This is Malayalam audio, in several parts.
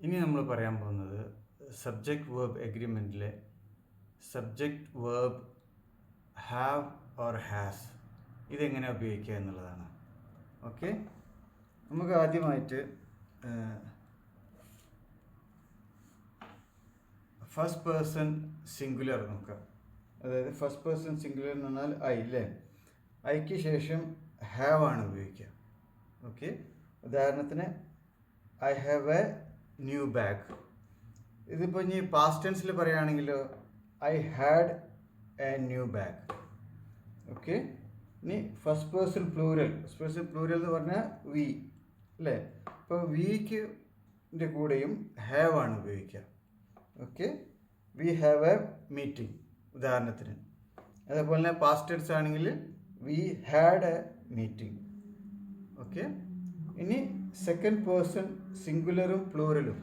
ഇനി നമ്മൾ പറയാൻ പോകുന്നത് സബ്ജക്റ്റ് വേർബ് എഗ്രിമെൻറ്റിലെ subject verb have or has ഇതെങ്ങനെ ഉപയോഗിക്കുക എന്നുള്ളതാണ്. ഓക്കെ, നമുക്ക് ആദ്യമായിട്ട് ഫസ്റ്റ് പേഴ്സൺ സിംഗുലർ നോക്കാം. അതായത് ഫസ്റ്റ് പേഴ്സൺ സിംഗുലർ എന്ന് പറഞ്ഞാൽ ഐ അല്ലേ, ഐക്ക് ശേഷം ഹാവ് ആണ് ഉപയോഗിക്കുക. ഓക്കെ, ഉദാഹരണത്തിന് I have a new bag. ഇതിപ്പോൾ ഇനി പാസ്റ്റ് ടെൻസിൽ പറയുകയാണെങ്കിലോ I had a new bag. Okay, ഇനി ഫസ്റ്റ് പേഴ്സൺ പ്ലൂരൽ എന്ന് പറഞ്ഞാൽ വി അല്ലേ. അപ്പോൾ വിക്ക് കൂടെയും ഹാവ് ആണ് ഉപയോഗിക്കുക. Okay, we have A meeting ഉദാഹരണത്തിന്. അതേപോലെ തന്നെ പാസ്റ്റ് ടെൻസ് ആണെങ്കിൽ we had A meeting. Okay, ഇനി സെക്കൻഡ് പേഴ്സൺ സിംഗുലറും പ്ലൂറലും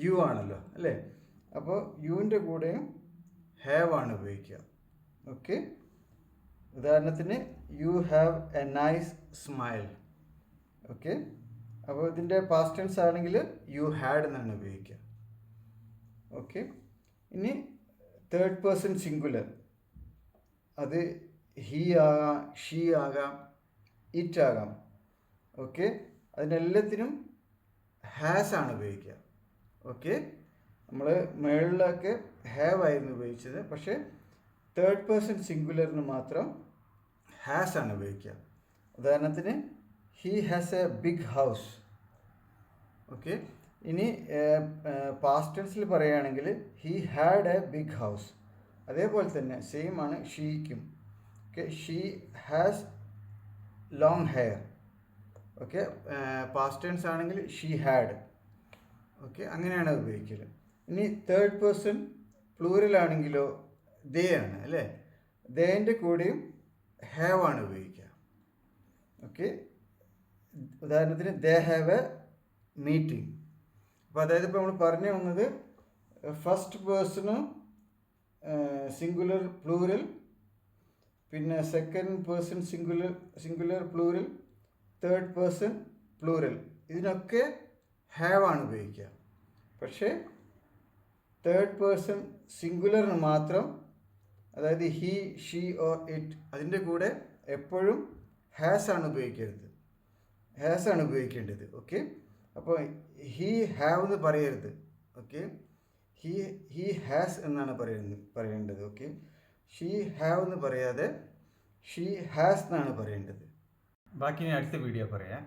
യു ആണല്ലോ അല്ലേ. അപ്പോൾ യുവിൻ്റെ കൂടെയും ഹാവ് ആണ് ഉപയോഗിക്കുക. ഓക്കെ, ഉദാഹരണത്തിന് you have A nice smile. Okay, അപ്പോൾ ഇതിൻ്റെ പാസ്റ്റ് ടെൻസ് ആണെങ്കിൽ യു ഹാഡ് എന്നാണ് ഉപയോഗിക്കുക. ഓക്കെ, ഇനി തേർഡ് പേഴ്സൺ സിംഗുലർ, അത് ഹി ആകാം, ഷീ ആകാം, ഇറ്റ് ആകാം. ഓക്കെ, അതിനെല്ലാത്തിനും ഹാസ് ആണ് ഉപയോഗിക്കുക. ഓക്കെ, നമ്മൾ മുകളിലൊക്കെ ഹാവ് ആയിരുന്നു ഉപയോഗിച്ചത്, പക്ഷേ തേർഡ് പേഴ്സൺ സിംഗുലറിന് മാത്രം ഹാസ് ആണ് ഉപയോഗിക്കുക. ഉദാഹരണത്തിന് he has a big house. Okay, ഇനി പാസ്റ്റ് ടെൻസിൽ പറയുകയാണെങ്കിൽ he had a big house. അതേപോലെ തന്നെ സെയിം ആണ് ഷീക്കും. Okay, she has long hair. Okay, past tense ആണെങ്കിൽ ഷീ ഹാഡ്. ഓക്കെ, അങ്ങനെയാണ് ഉപയോഗിക്കൽ. ഇനി തേർഡ് പേഴ്സൺ പ്ലൂറൽ ആണെങ്കിലോ ദേ ആണ് അല്ലേ. ദേൻ്റെ കൂടെയും ഹാവ് ആണ് ഉപയോഗിക്കുക. ഓക്കെ, ഉദാഹരണത്തിന് ദേ ഹാവ് എ മീറ്റിംഗ്. അപ്പോൾ അതായത് ഇപ്പോൾ നമ്മൾ പറഞ്ഞു വന്നത് ഫസ്റ്റ് പേഴ്സണും സിംഗുലർ പ്ലൂറൽ, പിന്നെ second person singular plural, third person plural, ഇതിനൊക്കെ ഹാവ് ആണ് ഉപയോഗിക്കുക. പക്ഷേ തേർഡ് പേഴ്സൺ സിംഗുലറിന് മാത്രം, അതായത് ഹി, ഷീ ഓർ ഇറ്റ്, അതിൻ്റെ കൂടെ എപ്പോഴും ഹാസ് ആണ് ഉപയോഗിക്കേണ്ടത്. ഓക്കെ, അപ്പോൾ ഹി ഹാവ് എന്ന് പറയരുത്. ഓക്കെ, ഹി ഹാസ് എന്നാണ് പറയേണ്ടത്. ഓക്കെ, ഷീ ഹാവ് എന്ന് പറയാതെ ഷീ ഹാസ് എന്നാണ് പറയേണ്ടത്. ബാക്കി ഞാൻ അടുത്ത വീഡിയോ പറയാം.